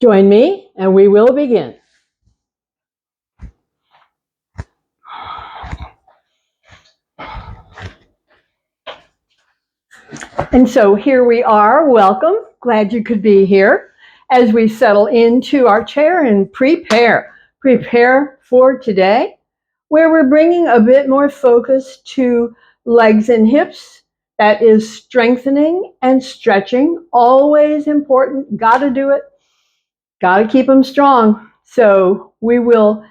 Join me and we will begin. And so here we are. Welcome. Glad you could be here as we settle into our chair and prepare for today, where we're bringing a bit more focus to legs and hips. That is strengthening and stretching. Always important. Got to do it. Got to keep them strong. So we will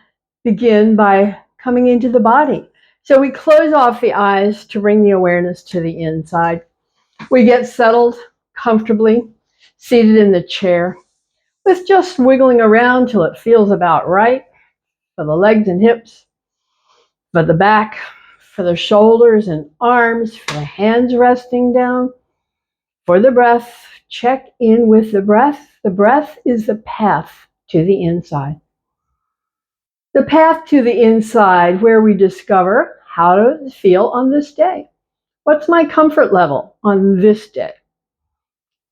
begin by coming into the body. So we close off the eyes to bring the awareness to the inside. We get settled comfortably, seated in the chair, with just wiggling around till it feels about right for the legs and hips, for the back, for the shoulders and arms, for the hands resting down, for the breath. Check in with the breath. The breath is the path to the inside. The path to the inside, where we discover how to feel on this day. What's my comfort level on this day?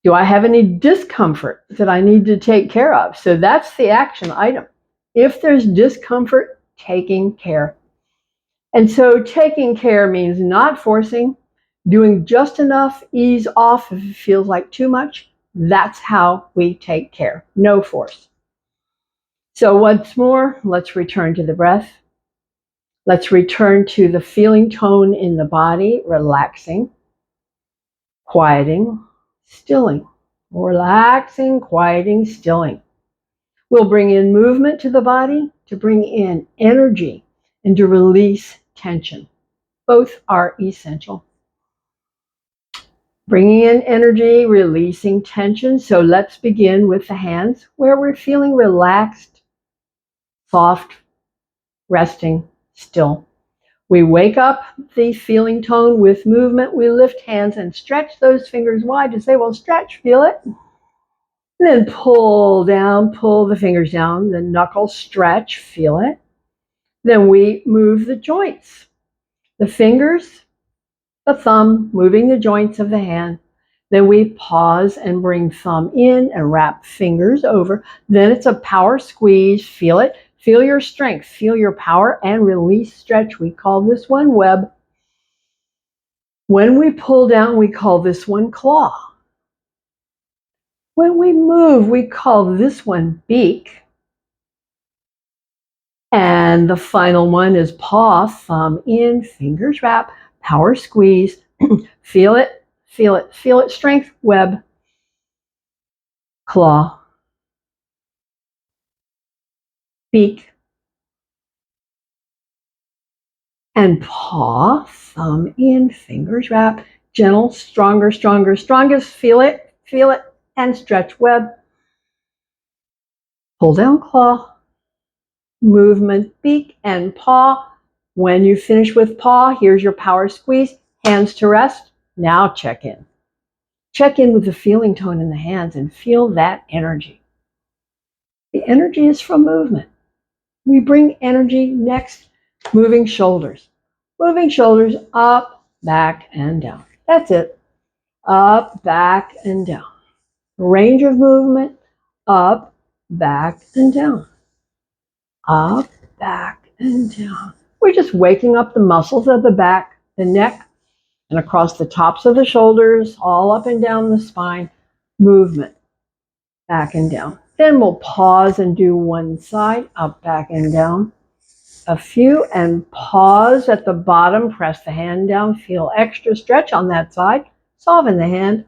Do I have any discomfort that I need to take care of? So that's the action item. If there's discomfort, taking care. And so taking care means not forcing, doing just enough, ease off if it feels like too much. That's how we take care. No force. So once more, let's return to the breath. Let's return to the feeling tone in the body, relaxing, quieting, stilling. Relaxing, quieting, stilling. We'll bring in movement to the body to bring in energy and to release tension. Both are essential. Bringing in energy, releasing tension. So let's begin with the hands where we're feeling relaxed, soft, resting, still. We wake up the feeling tone with movement. We lift hands and stretch those fingers wide to say, well, stretch, feel it. And then pull down, pull the fingers down, the knuckles stretch, feel it. Then we move the joints, the fingers, the thumb, moving the joints of the hand. Then we pause and bring thumb in and wrap fingers over. Then it's a power squeeze, feel it. Feel your strength, feel your power, and release, stretch. We call this one web. When we pull down, we call this one claw. When we move, we call this one beak. And the final one is paw, thumb in, fingers wrap, power squeeze. Feel it, feel it, feel it. Strength, web, claw, beak, and paw, thumb in, fingers wrap. Gentle, stronger, stronger, strongest. Feel it, and stretch, web. Pull down, claw. Movement, beak and paw. When you finish with paw, here's your power squeeze. Hands to rest. Now check in. Check in with the feeling tone in the hands and feel that energy. The energy is from movement. We bring energy next, moving shoulders. Moving shoulders up, back, and down. That's it. Up, back, and down. Range of movement, up, back, and down. Up, back, and down. We're just waking up the muscles of the back, the neck, and across the tops of the shoulders, all up and down the spine. Movement, back and down. Then we'll pause and do one side, up, back, and down. A few, and pause at the bottom. Press the hand down. Feel extra stretch on that side. Soften the hand.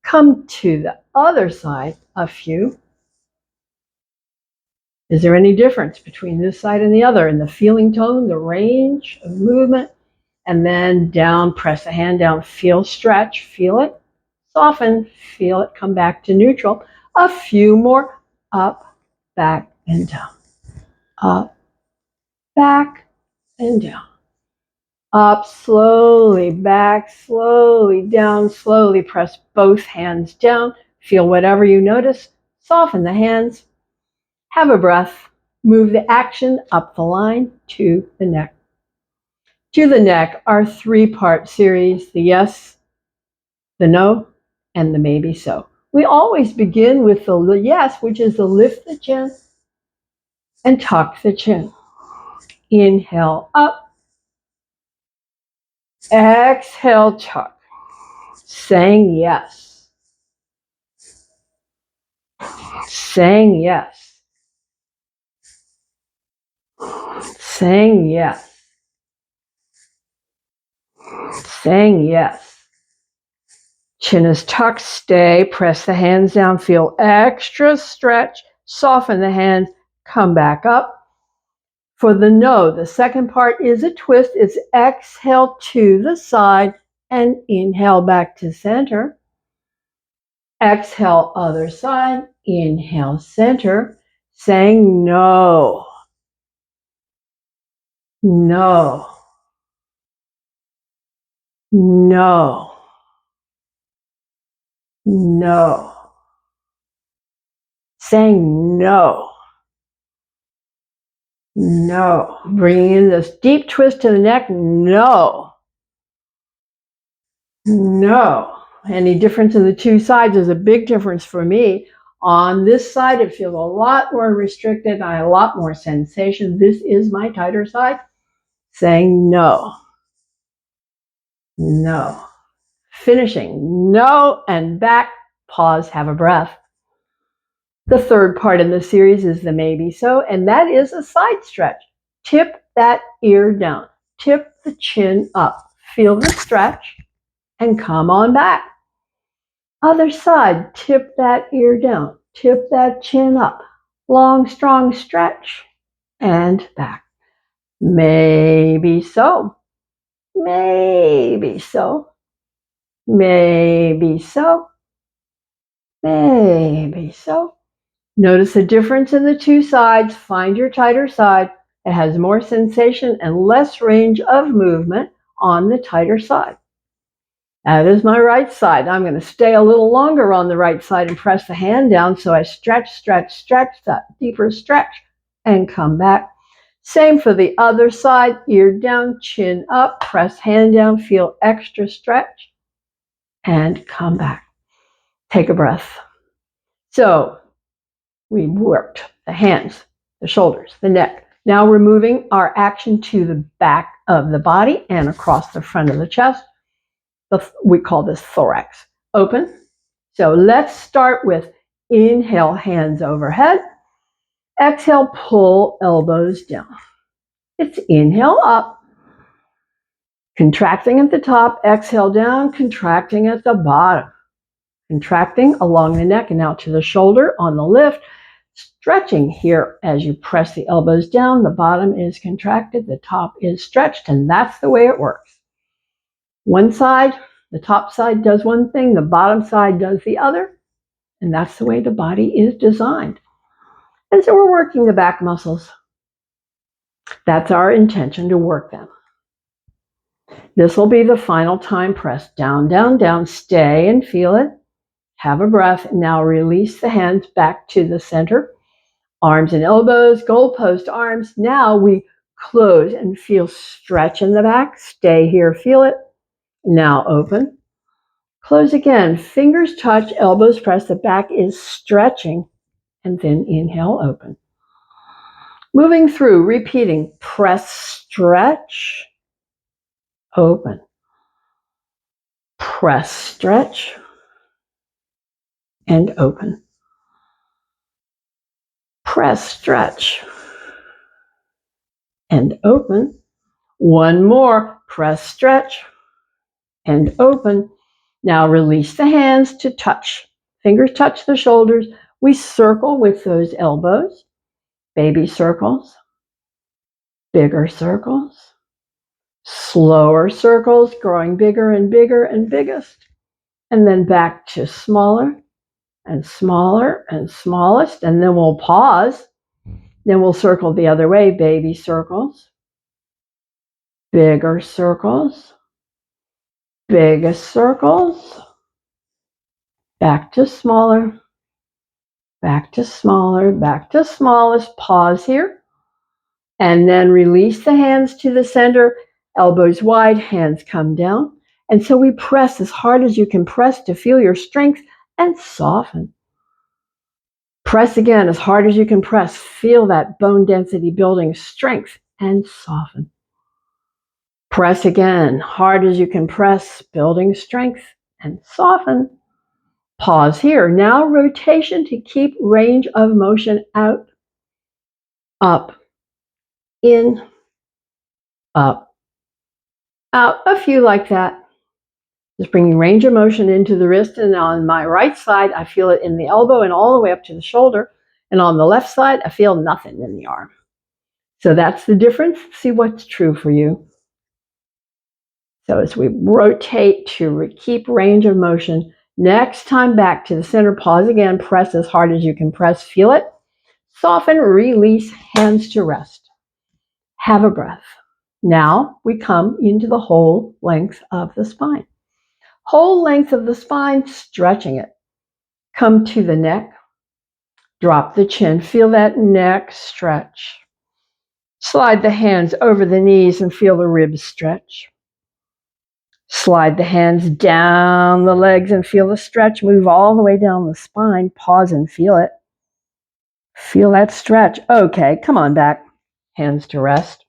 Come to the other side. A few. Is there any difference between this side and the other in the feeling tone, the range of movement? And then down, press the hand down, feel stretch, feel it, soften, feel it, come back to neutral. A few more, up, back, and down. Up, back, and down. Up slowly, back slowly, down slowly. Press both hands down. Feel whatever you notice. Soften the hands. Have a breath. Move the action up the line to the neck. To the neck, our three-part series, the yes, the no, and the maybe so. We always begin with the yes, which is to lift the chin and tuck the chin. Inhale up. Exhale, tuck. Saying yes. Saying yes. Saying yes. Saying yes. Chin is tucked, stay, press the hands down, feel extra stretch, soften the hands, come back up. For the no, the second part is a twist. It's exhale to the side and inhale back to center. Exhale, other side, inhale, center, saying no, no, no, no, saying no, no, bringing in this deep twist to the neck, no, no. Any difference in the two sides is a big difference for me. On this side, it feels a lot more restricted and a lot more sensation. This is my tighter side, saying no, no. Finishing, no, and back, pause, have a breath. The third part in the series is the maybe so, and that is a side stretch. Tip that ear down, tip the chin up, feel the stretch, and come on back. Other side, tip that ear down, tip that chin up, long, strong stretch, and back. Maybe so, maybe so, maybe so, maybe so. Notice the difference in the two sides. Find your tighter side. It has more sensation and less range of movement on the tighter side. That is my right side. I'm going to stay a little longer on the right side and press the hand down so I stretch, stretch, stretch, that deeper stretch, and come back. Same for the other side. Ear down, chin up, press hand down, feel extra stretch, and come back. Take a breath. So we worked the hands, the shoulders, the neck. Now we're moving our action to the back of the body and across the front of the chest. We call this thorax. Open. So let's start with inhale, hands overhead. Exhale, pull elbows down. It's inhale up, contracting at the top, exhale down, contracting at the bottom. Contracting along the neck and out to the shoulder on the lift. Stretching here as you press the elbows down. The bottom is contracted, the top is stretched, and that's the way it works. One side, the top side does one thing, the bottom side does the other, and that's the way the body is designed. And so we're working the back muscles. That's our intention, to work them. This will be the final time press. Down, down, down. Stay and feel it. Have a breath. Now release the hands back to the center. Arms and elbows, goalpost arms. Now we close and feel stretch in the back. Stay here, feel it. Now open. Close again. Fingers touch, elbows press. The back is stretching. And then inhale, open. Moving through, repeating. Press, stretch, open. Press, stretch, and open. Press, stretch, and open. One more. Press, stretch, and open. Now release the hands to touch. Fingers touch the shoulders. We circle with those elbows. Baby circles. Bigger circles. Slower circles, growing bigger and bigger and biggest. And then back to smaller and smaller and smallest. And then we'll pause. Then we'll circle the other way. Baby circles. Bigger circles. Biggest circles. Back to smaller. Back to smaller. Back to smallest. Pause here. And then release the hands to the center. Elbows wide. Hands come down. And so we press as hard as you can press to feel your strength and soften. Press again as hard as you can press. Feel that bone density building strength and soften. Press again, hard as you can press, building strength and soften. Pause here. Now rotation to keep range of motion out, up, in, up, out. A few like that. Just bringing range of motion into the wrist, and on my right side, I feel it in the elbow and all the way up to the shoulder. And on the left side, I feel nothing in the arm. So that's the difference. See what's true for you. So as we rotate to keep range of motion, next time back to the center, pause again, press as hard as you can press, feel it. Soften, release, hands to rest. Have a breath. Now we come into the whole length of the spine. Whole length of the spine, stretching it. Come to the neck. Drop the chin. Feel that neck stretch. Slide the hands over the knees and feel the ribs stretch. Slide the hands down the legs and feel the stretch. Move all the way down the spine. Pause and feel it. Feel that stretch. Okay, come on back. Hands to rest.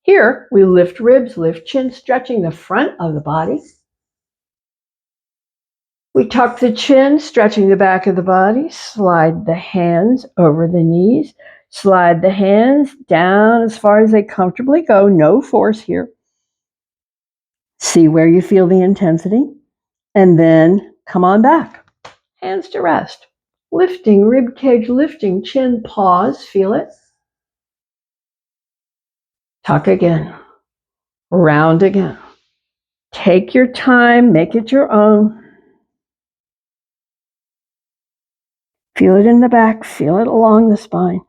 Here, we lift ribs, lift chin, stretching the front of the body. We tuck the chin, stretching the back of the body. Slide the hands over the knees. Slide the hands down as far as they comfortably go. No force here. See where you feel the intensity. And then come on back. Hands to rest. Lifting rib cage, lifting chin, pause, feel it. Tuck again. Round again. Take your time, make it your own. Feel it in the back, feel it along the spine.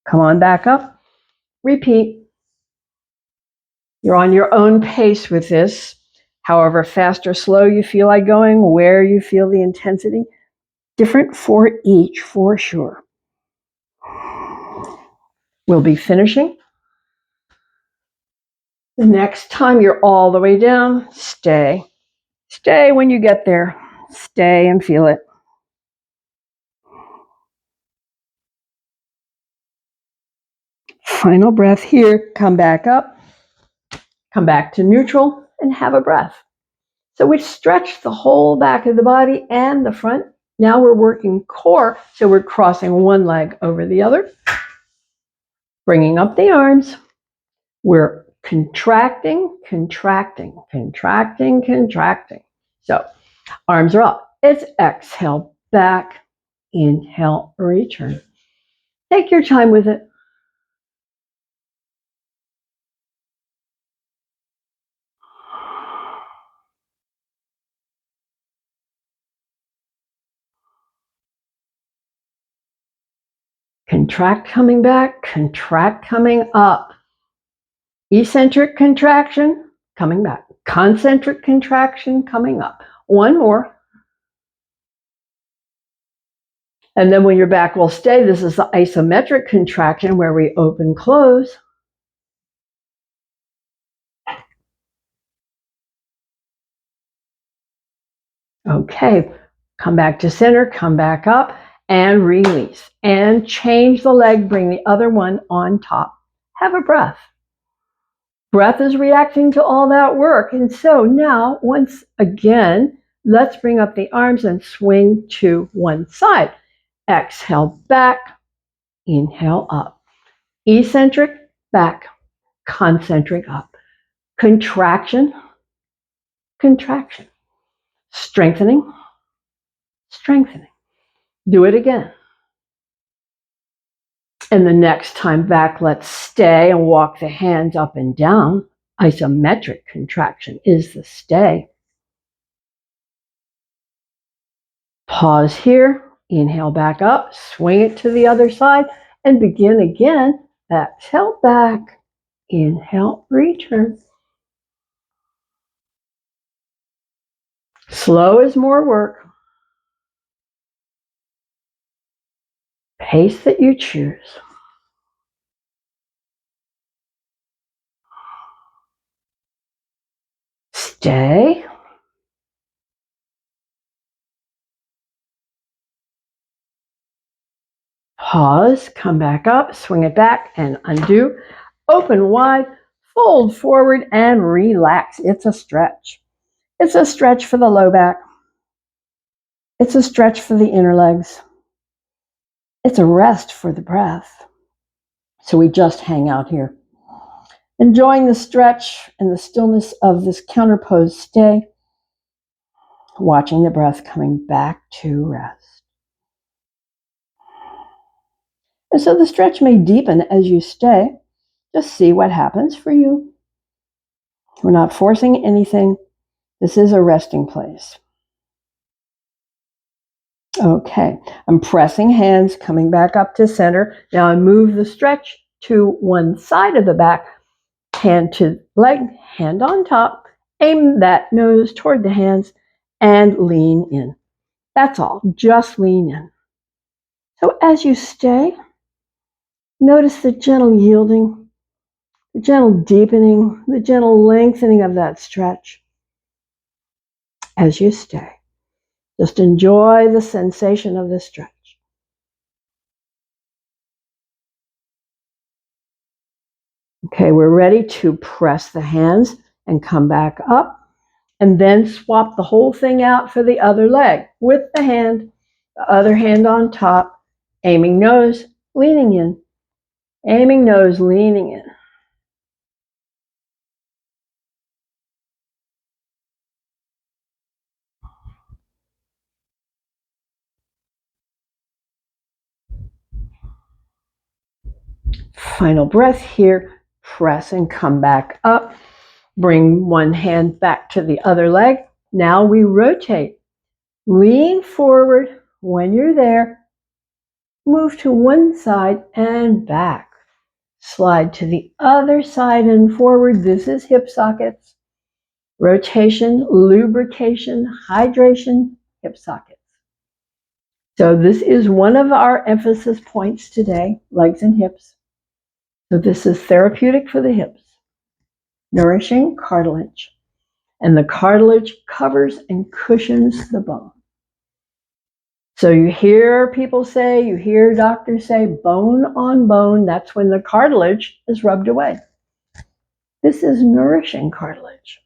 Come on back up. Repeat. You're on your own pace with this. However fast or slow you feel like going, where you feel the intensity, different for each, for sure. We'll be finishing. The next time you're all the way down, stay. Stay when you get there. Stay and feel it. Final breath here. Come back up. Come back to neutral and have a breath. So we stretch the whole back of the body and the front. Now we're working core, so we're crossing one leg over the other. Bringing up the arms. We're contracting, contracting, contracting, contracting. So arms are up. It's exhale, back, inhale, return. Take your time with it. Contract coming back, contract coming up. Eccentric contraction coming back. Concentric contraction coming up. One more. And then when your back will stay, this is the isometric contraction where we open, close. Okay, come back to center, come back up and release. And change the leg, bring the other one on top. Have a breath. Breath is reacting to all that work. And so now, once again, let's bring up the arms and swing to one side. Exhale, back, inhale, up. Eccentric, back, concentric, up. Contraction, contraction. Strengthening, strengthening. Do it again. And the next time back, let's stay and walk the hands up and down. Isometric contraction is the stay. Pause here. Inhale back up. Swing it to the other side and begin again. Exhale back. Inhale, return. Slow is more work. Pace that you choose. Stay. Pause, come back up, swing it back and undo. Open wide, fold forward and relax. It's a stretch. It's a stretch for the low back. It's a stretch for the inner legs. It's a rest for the breath. So we just hang out here, enjoying the stretch and the stillness of this counterpose stay, watching the breath coming back to rest. And so the stretch may deepen as you stay. Just see what happens for you. We're not forcing anything. This is a resting place. Okay, I'm pressing hands, coming back up to center. Now I move the stretch to one side of the back, hand to leg, hand on top, aim that nose toward the hands and lean in. That's all, just lean in. So as you stay, notice the gentle yielding, the gentle deepening, the gentle lengthening of that stretch as you stay. Just enjoy the sensation of the stretch. Okay, we're ready to press the hands and come back up and then swap the whole thing out for the other leg with the hand, the other hand on top, aiming nose, leaning in, aiming nose, leaning in. Final breath here, press and come back up. Bring one hand back to the other leg. Now we rotate. Lean forward when you're there. Move to one side and back. Slide to the other side and forward. This is hip sockets. Rotation, lubrication, hydration, hip sockets. So this is one of our emphasis points today, legs and hips. So this is therapeutic for the hips, nourishing cartilage. And the cartilage covers and cushions the bone. So you hear people say, you hear doctors say, bone on bone, that's when the cartilage is rubbed away. This is nourishing cartilage.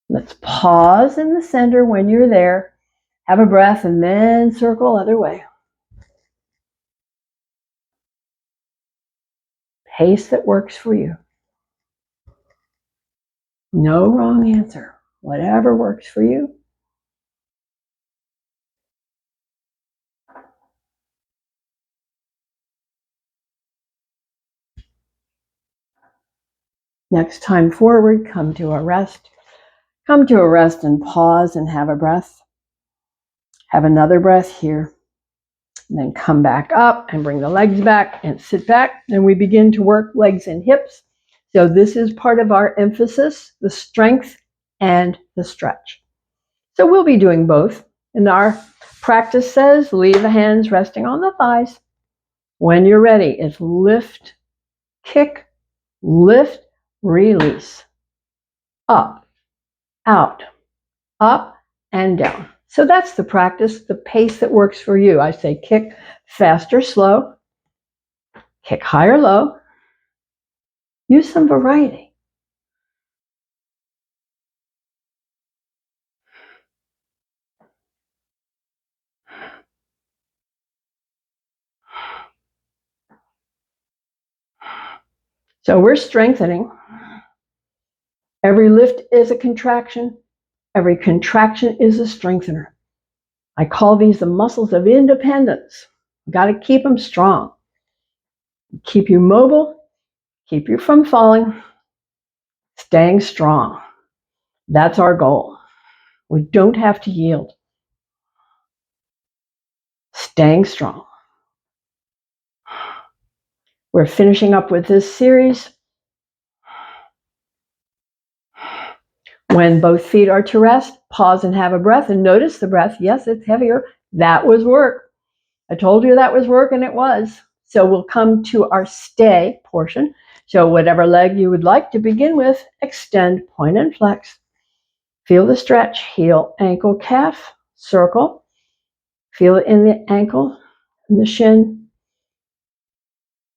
Let's pause in the center when you're there, have a breath, and then circle other way. Pace that works for you. No wrong answer. Whatever works for you. Next time forward, come to a rest. Come to a rest and pause and have a breath. Have another breath here. And then come back up and bring the legs back and sit back. And we begin to work legs and hips. So this is part of our emphasis, the strength and the stretch. So we'll be doing both. And our practice says, leave the hands resting on the thighs. When you're ready, it's lift, kick, lift, release. Up, out, up, and down. So that's the practice, the pace that works for you. I say kick fast or slow, kick high or low. Use some variety. So we're strengthening. Every lift is a contraction. Every contraction is a strengthener. I call these the muscles of independence. You got to keep them strong. Keep you mobile, keep you from falling, staying strong. That's our goal. We don't have to yield. Staying strong. We're finishing up with this series. When both feet are to rest, pause and have a breath and notice the breath. Yes, it's heavier. That was work. I told you that was work, and it was. So we'll come to our stay portion. So whatever leg you would like to begin with, extend, point, and flex. Feel the stretch, heel, ankle, calf, circle. Feel it in the ankle, in the shin,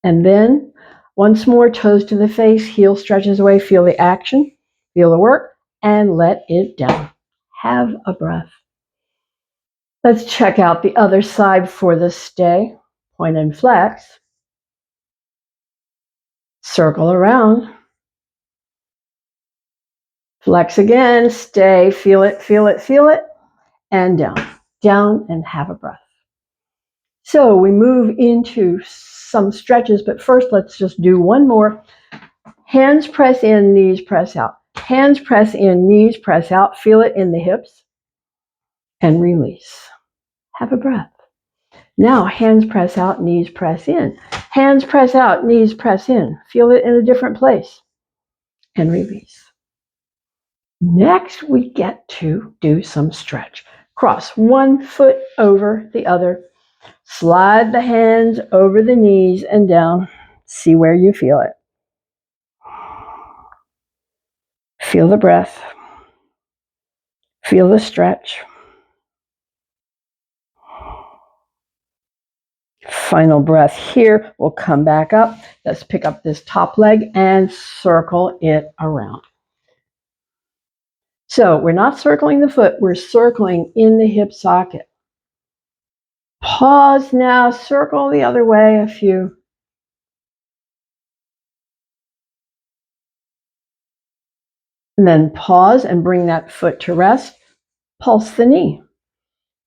And then once more, toes to the face, heel stretches away, feel the action, feel the work, and let it down. Have a breath. Let's check out the other side for the stay. Point and flex. Circle around. Flex again, stay, feel it, feel it, feel it, and down. Down and have a breath. So we move into some stretches, but first let's just do one more. Hands press in, knees press out. Hands press in, knees press out. Feel it in the hips and release. Have a breath. Now hands press out, knees press in. Hands press out, knees press in. Feel it in a different place and release. Next, we get to do some stretch. Cross one foot over the other. Slide the hands over the knees and down. See where you feel it. Feel the breath. Feel the stretch. Final breath here. We'll come back up. Let's pick up this top leg and circle it around. So we're not circling the foot, we're circling in the hip socket. Pause now, circle the other way a few. And then pause and bring that foot to rest. Pulse the knee.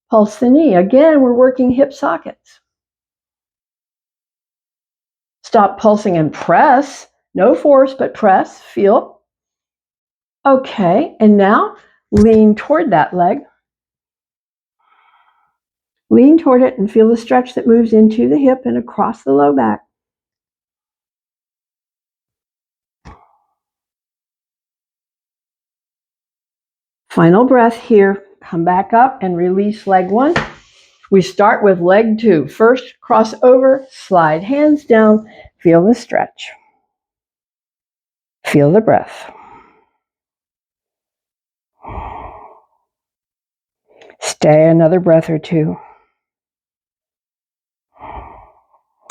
Pulse the knee. Again, we're working hip sockets. Stop pulsing and press. No force, but press. Feel. Okay, and now lean toward that leg. Lean toward it and feel the stretch that moves into the hip and across the low back. Final breath here. Come back up and release leg one. We start with leg two. First, cross over, slide hands down. Feel the stretch. Feel the breath. Stay another breath or two.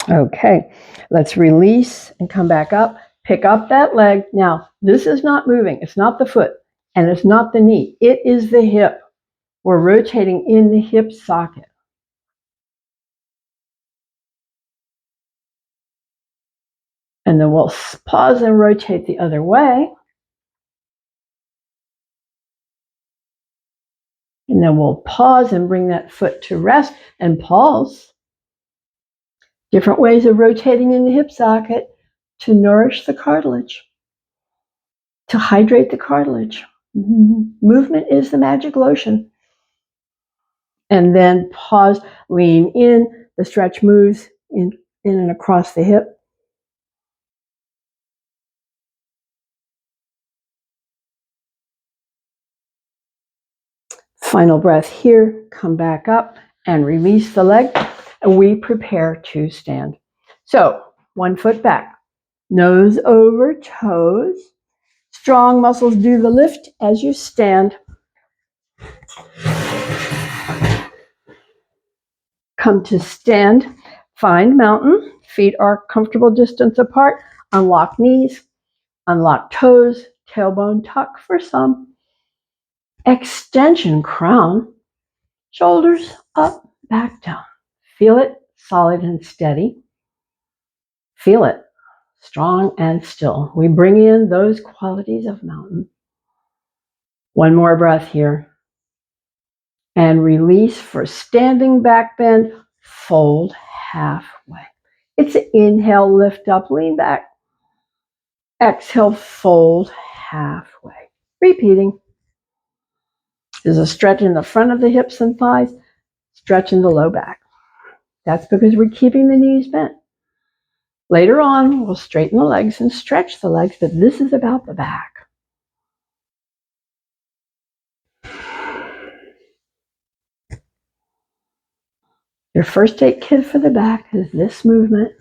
Okay, let's release and come back up. Pick up that leg. Now, this is not moving. It's not the foot and it's not the knee. It is the hip. We're rotating in the hip socket. And then we'll pause and rotate the other way. And then we'll pause and bring that foot to rest and pulse. Different ways of rotating in the hip socket to nourish the cartilage, to hydrate the cartilage. Movement is the magic lotion. And then pause, lean in, the stretch moves in and across the hip. Final breath here, come back up and release the leg. And we prepare to stand. So 1 foot back, nose over toes. Strong muscles do the lift as you stand. Come to stand, find mountain. Feet are comfortable distance apart. Unlock knees, unlock toes, tailbone tuck for some. Extension crown, shoulders up, back down. Feel it solid and steady. Feel it strong and still. We bring in those qualities of mountain. One more breath here. And release for standing back bend, fold halfway. It's an inhale, lift up, lean back. Exhale, fold halfway. Repeating. There's a stretch in the front of the hips and thighs, stretch in the low back. That's because we're keeping the knees bent. Later on, we'll straighten the legs and stretch the legs, but this is about the back. Your first aid kit for the back is this movement.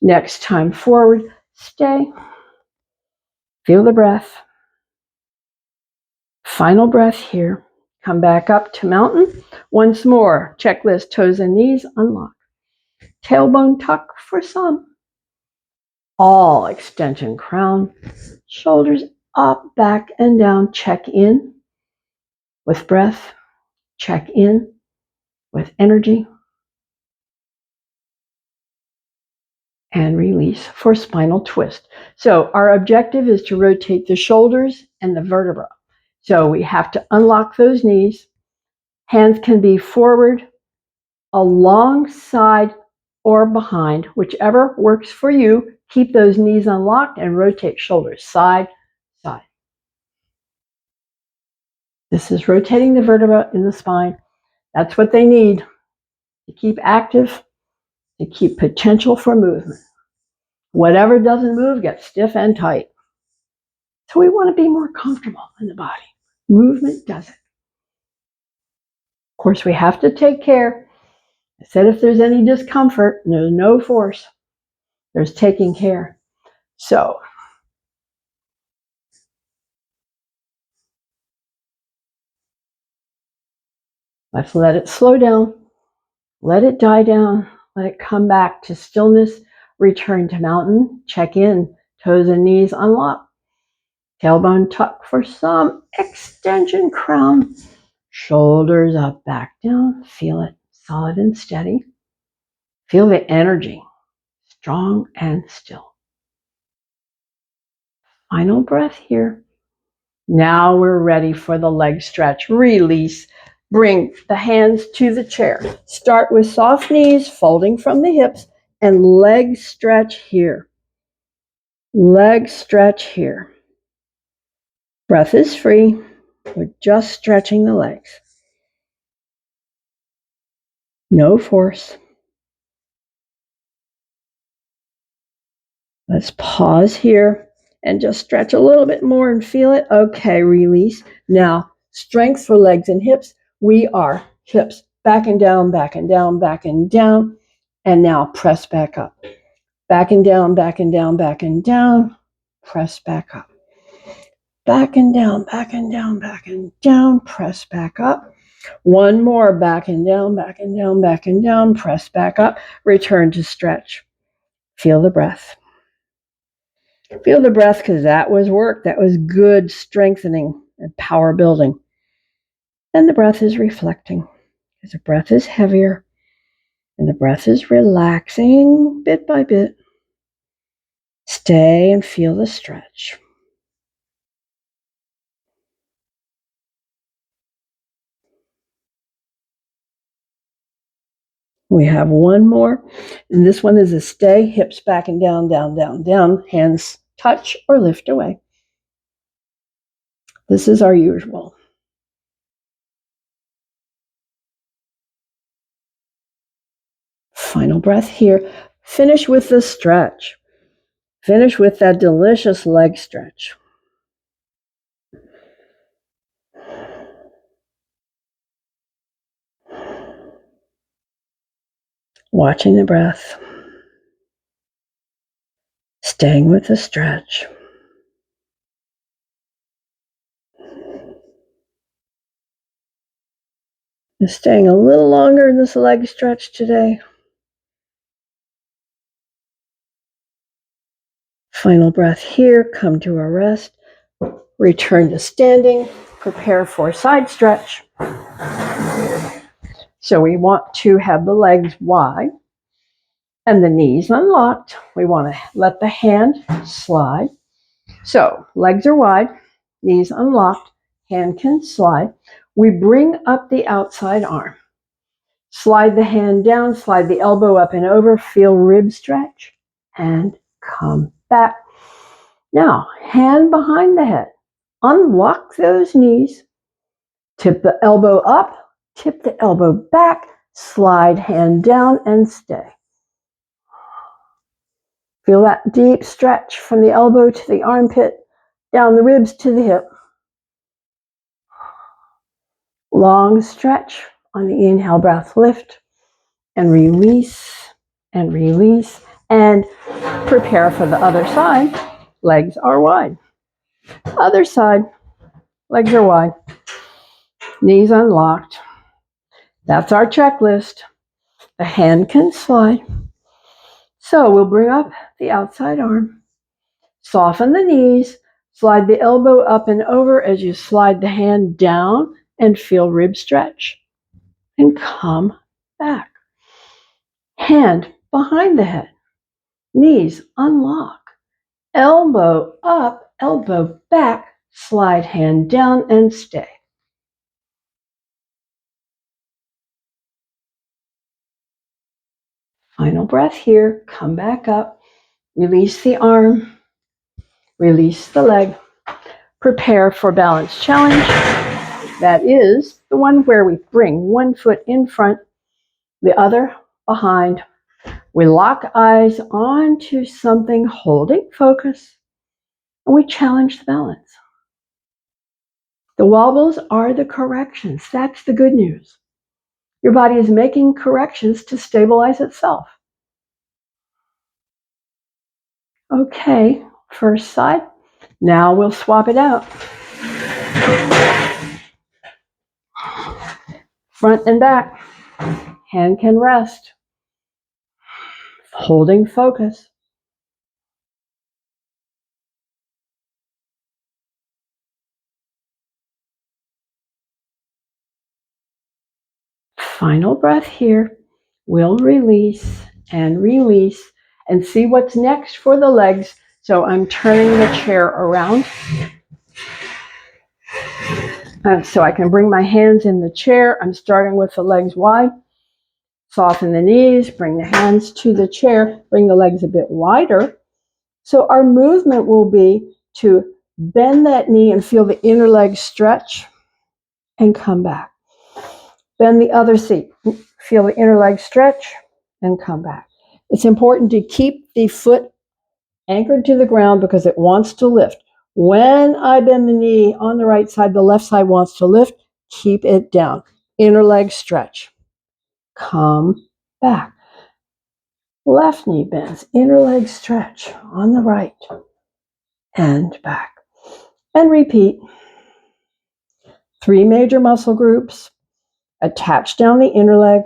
Next time forward, stay. Feel the breath. Final breath here. Come back up to mountain. Once more, checklist, toes and knees, unlock. Tailbone tuck for some. All extension crown. Shoulders up, back, and down. Check in with breath. Check in with energy. And release for spinal twist. So our objective is to rotate the shoulders and the vertebra. So we have to unlock those knees. Hands can be forward, alongside, or behind, whichever works for you. Keep those knees unlocked and rotate shoulders side, side. This is rotating the vertebra in the spine. That's what they need to keep active, to keep potential for movement. Whatever doesn't move gets stiff and tight. So we want to be more comfortable in the body. Movement does it. Of course, we have to take care. I said if there's any discomfort, there's no force. There's taking care. So let's let it slow down. Let it die down. Let it come back to stillness. Return to mountain. Check in. Toes and knees unlock. Tailbone tuck for some extension crown. Shoulders up, back down. Feel it solid and steady. Feel the energy, strong and still. Final breath here. Now we're ready for the leg stretch. Release. Bring the hands to the chair. Start with soft knees, folding from the hips, and leg stretch here. Leg stretch here. Breath is free. We're just stretching the legs. No force. Let's pause here and just stretch a little bit more and feel it. Okay, release. Now, strength for legs and hips. We are hips back and down, back and down, back and down. And now press back up. Back and down, back and down, back and down. Press back up. Back and down, back and down, back and down. Press back up. One more, back and down, back and down, back and down. Press back up. Return to stretch. Feel the breath. Feel the breath, because that was work. That was good strengthening and power building. And the breath is reflecting, because the breath is heavier and the breath is relaxing bit by bit. Stay and feel the stretch. We have one more, and this one is a stay, hips back and down, down, down, down, hands touch or lift away. This is our usual. Final breath here. Finish with the stretch. Finish with that delicious leg stretch. Watching the breath. Staying with the stretch. And staying a little longer in this leg stretch today. Final breath here. Come to a rest. Return to standing. Prepare for side stretch. So we want to have the legs wide and the knees unlocked. We want to let the hand slide. So legs are wide, knees unlocked, hand can slide. We bring up the outside arm. Slide the hand down, slide the elbow up and over, feel rib stretch, and come back. Now, hand behind the head. Unlock those knees. Tip the elbow up, tip the elbow back, slide hand down and stay. Feel that deep stretch from the elbow to the armpit, down the ribs to the hip. Long stretch on the inhale, breath, lift and release and release, and prepare for the other side. Legs are wide. Other side, legs are wide. Knees unlocked. That's our checklist. The hand can slide. So we'll bring up the outside arm, soften the knees, slide the elbow up and over as you slide the hand down and feel rib stretch. And come back. Hand behind the head, knees unlock, elbow up, elbow back, slide hand down and stay. Final breath here, come back up, release the arm, release the leg, prepare for balance challenge. That is the one where we bring one foot in front, the other behind. We lock eyes onto something, holding focus, and we challenge the balance. The wobbles are the corrections. That's the good news. Your body is making corrections to stabilize itself. Okay, first side. Now we'll swap it out. Front and back. Hand can rest. Holding focus. Final breath here. We'll release and see what's next for the legs. So I'm turning the chair around. So I can bring my hands in the chair. I'm starting with the legs wide. Soften the knees, bring the hands to the chair, bring the legs a bit wider. So our movement will be to bend that knee and feel the inner leg stretch and come back. Bend the other seat, feel the inner leg stretch and come back. It's important to keep the foot anchored to the ground because it wants to lift. When I bend the knee on the right side, the left side wants to lift. Keep it down. Inner leg stretch. Come back. Left knee bends. Inner leg stretch on the right and back. And repeat. 3 major muscle groups. Attach down the inner leg.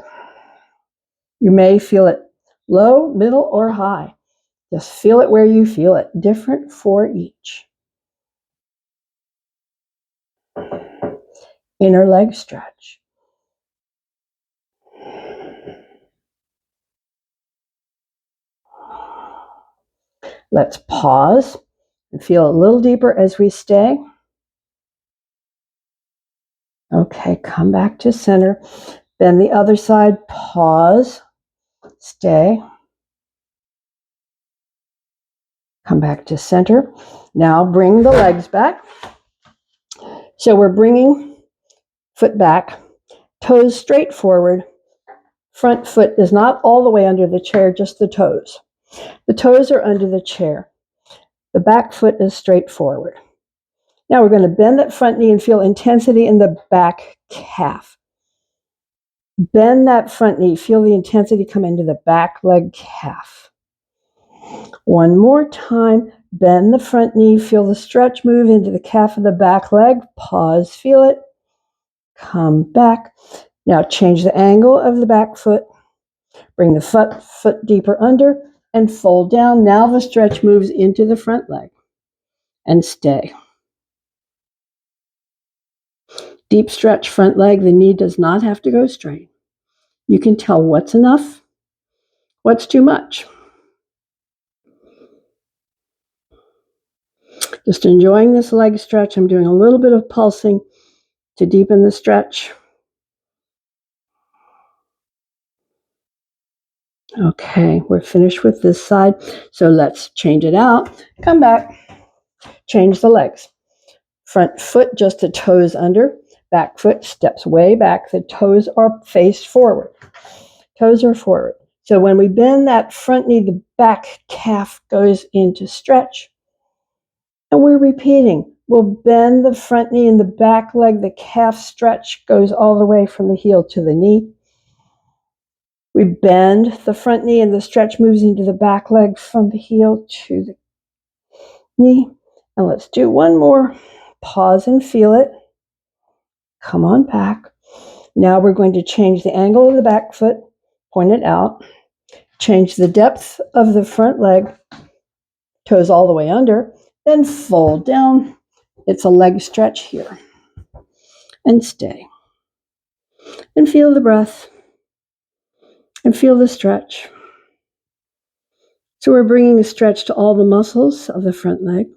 You may feel it low, middle, or high. Just feel it where you feel it. Different for each. Inner leg stretch. Let's pause and feel a little deeper as we stay. Okay, come back to center. Bend the other side. Pause. Stay. Come back to center. Now bring the legs back. So we're bringing foot back, toes straight forward. Front foot is not all the way under the chair, just the toes. The toes are under the chair. The back foot is straight forward. Now we're going to bend that front knee and feel intensity in the back calf. Bend that front knee. Feel the intensity come into the back leg calf. One more time. Bend the front knee. Feel the stretch move into the calf of the back leg. Pause. Feel it. Come back. Now change the angle of the back foot. Bring the foot deeper under and fold down. Now the stretch moves into the front leg. And stay. Deep stretch front leg. The knee does not have to go straight. You can tell what's enough, what's too much. Just enjoying this leg stretch. I'm doing a little bit of pulsing to deepen the stretch. Okay, we're finished with this side. So let's change it out. Come back. Change the legs. Front foot, just the toes under. Back foot steps way back. The toes are faced forward. Toes are forward. So when we bend that front knee, the back calf goes into stretch. And we're repeating. We'll bend the front knee and the back leg. The calf stretch goes all the way from the heel to the knee. We bend the front knee and the stretch moves into the back leg from the heel to the knee. And let's do one more. Pause and feel it. Come on back. Now we're going to change the angle of the back foot. Point it out. Change the depth of the front leg, toes all the way under, then fold down. It's a leg stretch here. And stay. And feel the breath. And feel the stretch. So we're bringing a stretch to all the muscles of the front leg,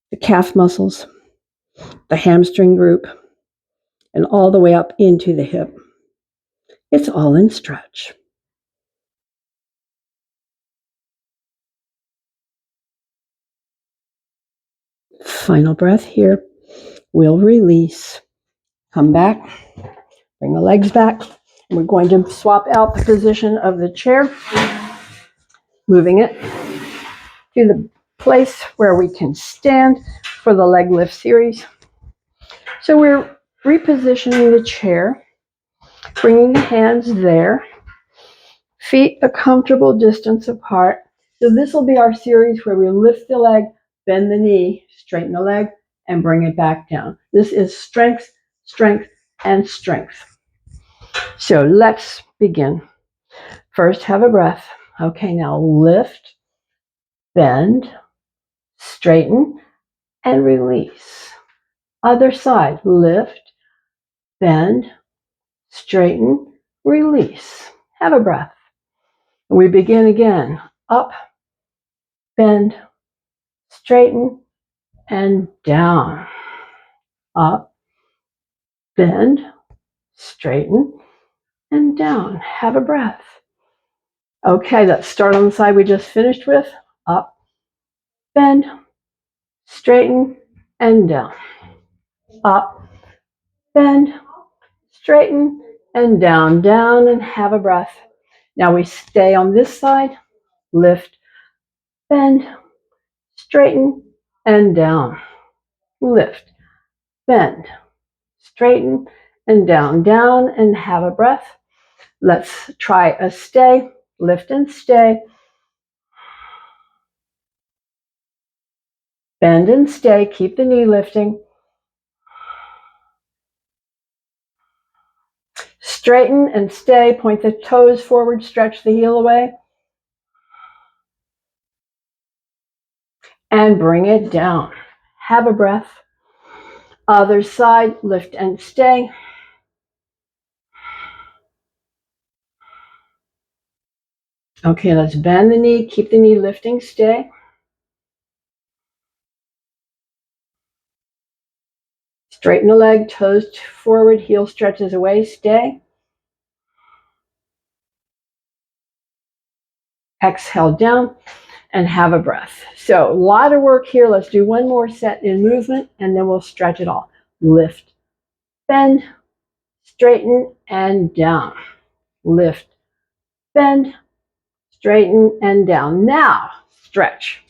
the calf muscles, the hamstring group, and all the way up into the hip. It's all in stretch. Final breath here. We'll release. Come back. Bring the legs back. And we're going to swap out the position of the chair, moving it to the place where we can stand for the leg lift series. So we're repositioning the chair, bringing the hands there, feet a comfortable distance apart. So this will be our series where we lift the leg, bend the knee, straighten the leg, and bring it back down. This is strength, strength, and strength. So let's begin. First, have a breath. Okay, now lift, bend, straighten, and release. Other side, lift, bend, straighten, release. Have a breath. We begin again. Up, bend, straighten, and down. Up, bend, straighten, and down. Have a breath. Okay, let's start on the side we just finished with. Up, bend, straighten, and down. Up, bend, straighten, and down. Down, and have a breath. Now we stay on this side. Lift, bend, straighten, and down. Lift, bend, straighten, and down. Down, and have a breath. Let's try a stay. Lift and stay. Bend and stay. Keep the knee lifting. Straighten and stay. Point the toes forward. Stretch the heel away. And bring it down. Have a breath. Other side. Lift and stay. Okay, let's bend the knee. Keep the knee lifting. Stay. Straighten the leg. Toes forward. Heel stretches away. Stay. Exhale down and have a breath. So a lot of work here. Let's do one more set in movement and then we'll stretch it all. Lift, bend, straighten, and down. Lift, bend, straighten, and down. Now stretch.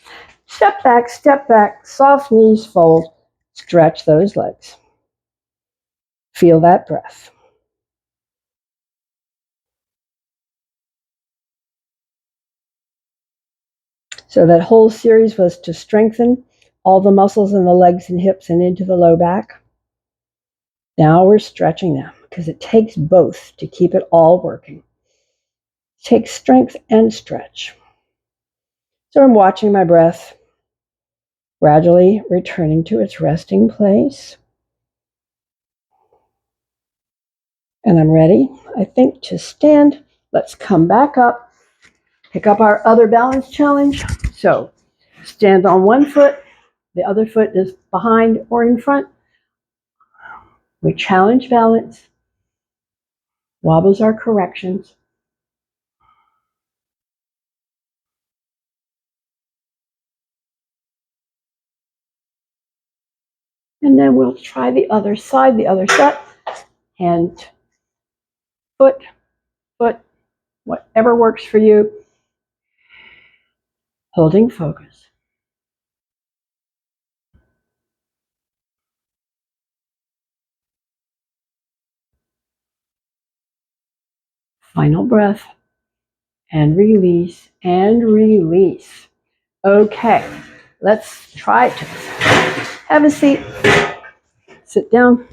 Step back, soft knees fold. Stretch those legs. Feel that breath. So that whole series was to strengthen all the muscles in the legs and hips and into the low back. Now we're stretching them because it takes both to keep it all working. It takes strength and stretch. So I'm watching my breath, gradually returning to its resting place. And I'm ready, I think, to stand. Let's come back up, pick up our other balance challenge. So stand on one foot, the other foot is behind or in front. We challenge balance. Wobbles are corrections. And then we'll try the other side, the other set. Hand, foot, whatever works for you. Holding focus. Final breath. And release, and release. Okay, let's try it. Have a seat. Sit down.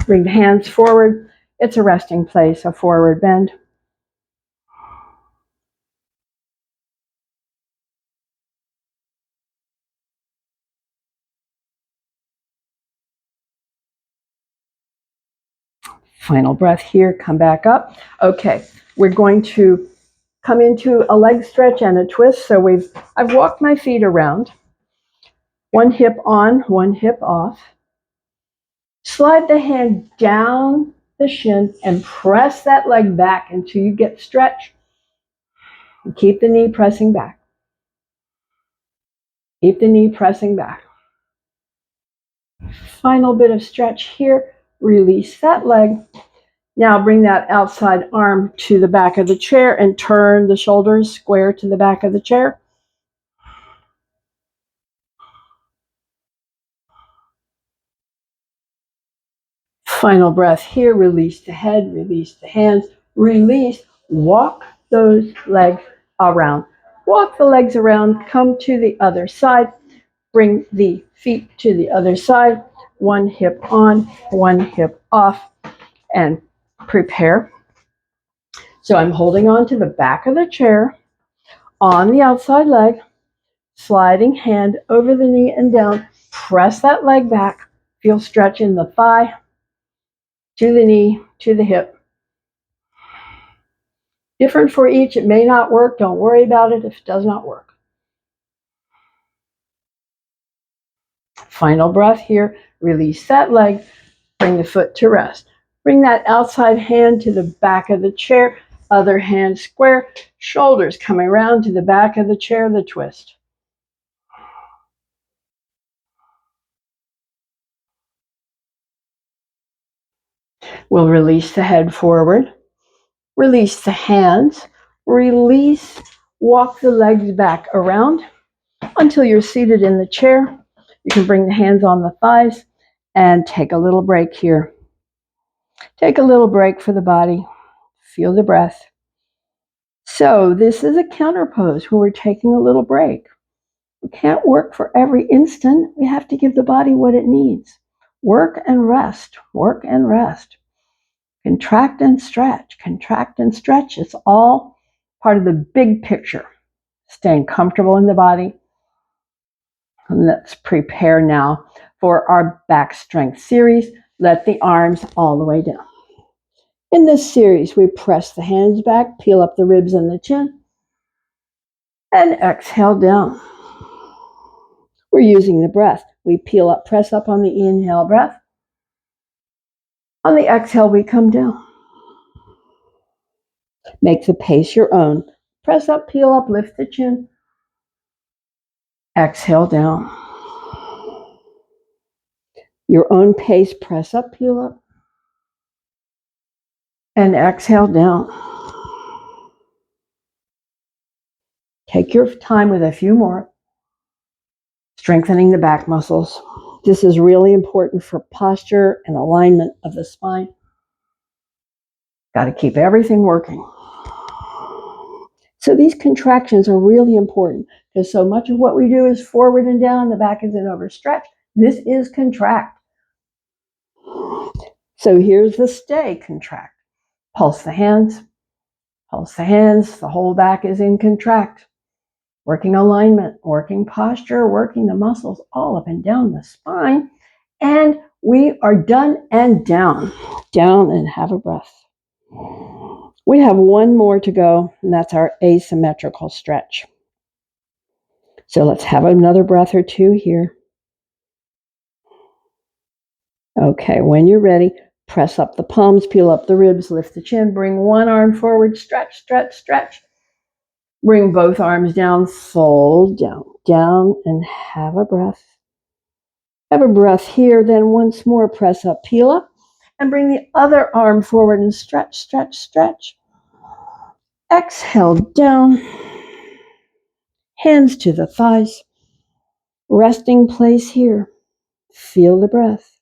Bring the hands forward. It's a resting place, a forward bend. Final breath here, come back up. Okay, we're going to come into a leg stretch and a twist. So I've walked my feet around. One hip on, one hip off. Slide the hand down the shin and press that leg back until you get stretch. And keep the knee pressing back. Keep the knee pressing back. Final bit of stretch here. Release that leg. Now bring that outside arm to the back of the chair and turn the shoulders square to the back of the chair. Final breath here. Release the head, release the hands, release. Walk those legs around. Walk the legs around, come to the other side. Bring the feet to the other side. One hip on, one hip off, and prepare. So I'm holding on to the back of the chair on the outside leg, sliding hand over the knee and down. Press that leg back. Feel stretch in the thigh, to the knee, to the hip. Different for each. It may not work. Don't worry about it if it does not work. Final breath here. Release that leg. Bring the foot to rest. Bring that outside hand to the back of the chair. Other hand square. Shoulders coming around to the back of the chair, the twist. We'll release the head forward. Release the hands. Release. Walk the legs back around until you're seated in the chair. You can bring the hands on the thighs and take a little break here. Take a little break for the body. Feel the breath. So this is a counter pose where we're taking a little break. We can't work for every instant. We have to give the body what it needs. Work and rest. Work and rest. Contract and stretch. Contract and stretch. It's all part of the big picture. Staying comfortable in the body. And let's prepare now for our back strength series. Let the arms all the way down. In this series, we press the hands back, peel up the ribs and the chin, and exhale down. We're using the breath. We peel up, press up on the inhale breath. On the exhale, we come down. Make the pace your own. Press up, peel up, lift the chin. Exhale down. Your own pace, press up, peel up. And exhale down. Take your time with a few more. Strengthening the back muscles. This is really important for posture and alignment of the spine. Got to keep everything working. So these contractions are really important because so much of what we do is forward and down. The back is an overstretch. This is contract. So here's the stay, contract. Pulse the hands. Pulse the hands. The whole back is in contract. Working alignment, working posture, working the muscles all up and down the spine. And we are done and down. Down and have a breath. We have one more to go, and that's our asymmetrical stretch. So let's have another breath or two here. Okay, when you're ready, press up the palms, peel up the ribs, lift the chin, bring one arm forward, stretch, stretch, stretch. Bring both arms down, fold down, down, and have a breath. Have a breath here, then once more, press up, peel up, and bring the other arm forward and stretch, stretch, stretch. Exhale down, hands to the thighs, resting place here. Feel the breath.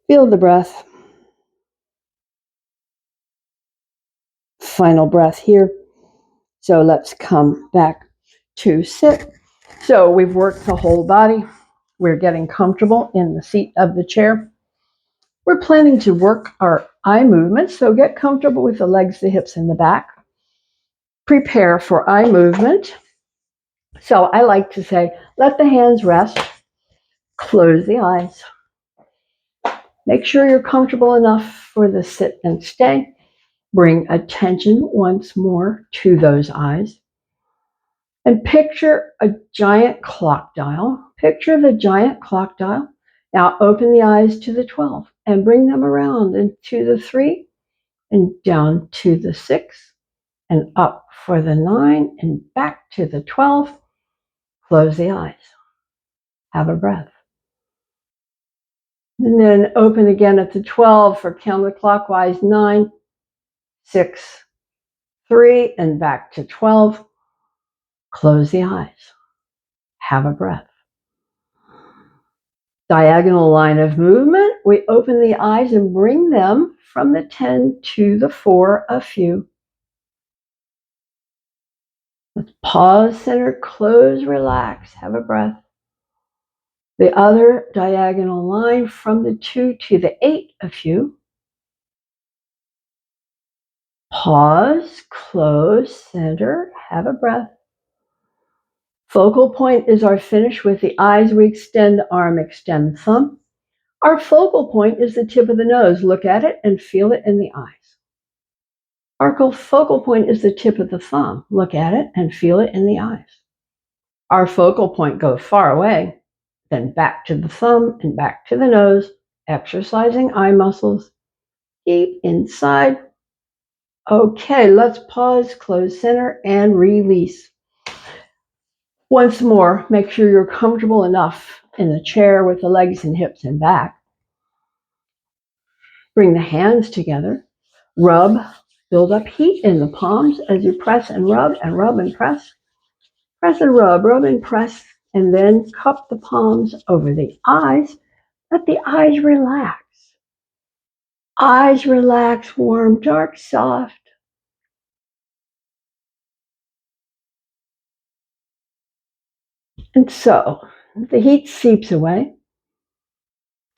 Feel the breath. Final breath here. So let's come back to sit. So we've worked the whole body. We're getting comfortable in the seat of the chair. We're planning to work our eye movement, so get comfortable with the legs, the hips, and the back. Prepare for eye movement. So I like to say, let the hands rest, close the eyes. Make sure you're comfortable enough for the sit and stay. Bring attention once more to those eyes. And picture a giant clock dial. Picture the giant clock dial. Now open the eyes to the 12 and bring them around into the 3 and down to the 6 and up for the 9 and back to the 12. Close the eyes. Have a breath. And then open again at the 12 for counterclockwise 9, 6, 3, and back to 12. Close the eyes. Have a breath. Diagonal line of movement. We open the eyes and bring them from the 10 to the 4 a few. Let's pause, center, close, relax, have a breath. The other diagonal line from the 2 to the 8 a few. Pause, close, center, have a breath. Focal point is our finish with the eyes. We extend arm, extend thumb. Our focal point is the tip of the nose. Look at it and feel it in the eyes. Our focal point is the tip of the thumb. Look at it and feel it in the eyes. Our focal point goes far away, then back to the thumb and back to the nose, exercising eye muscles. Deep inside. Okay, let's pause, close center, and release. Once more, make sure you're comfortable enough in the chair with the legs and hips and back. Bring the hands together. Rub, build up heat in the palms as you press and rub and press. Press and rub and press, and then cup the palms over the eyes. Let the eyes relax. Eyes relax, warm, dark, soft. And so the heat seeps away.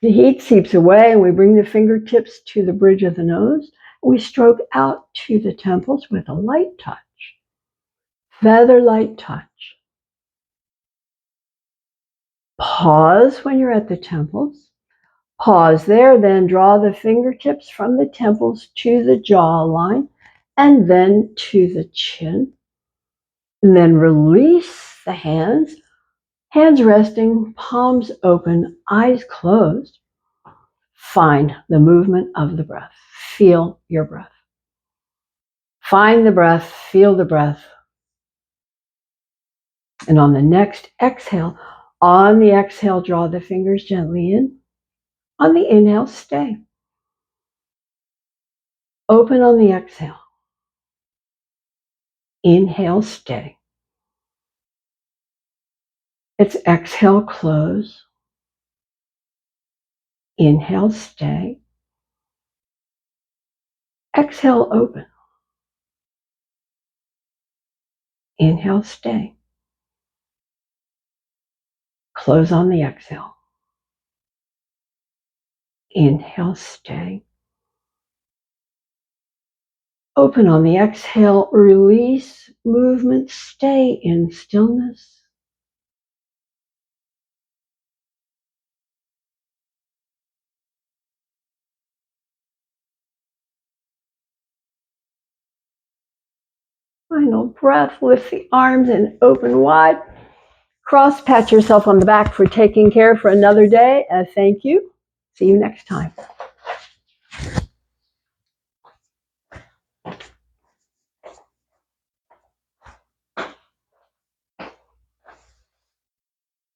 The heat seeps away, and we bring the fingertips to the bridge of the nose. We stroke out to the temples with a light touch, feather light touch. Pause when you're at the temples. Pause there, then draw the fingertips from the temples to the jawline and then to the chin. And then release the hands. Hands resting, palms open, eyes closed. Find the movement of the breath. Feel your breath. Find the breath, feel the breath. And on the next exhale, draw the fingers gently in. On the inhale, stay. Open on the exhale. Inhale, stay. It's exhale, close. Inhale, stay. Exhale, open. Inhale, stay. Close on the exhale. Inhale, stay. Open on the exhale, release, movement, stay in stillness. Final breath, lift the arms and open wide. Cross, pat yourself on the back for taking care for another day. Thank you. See you next time.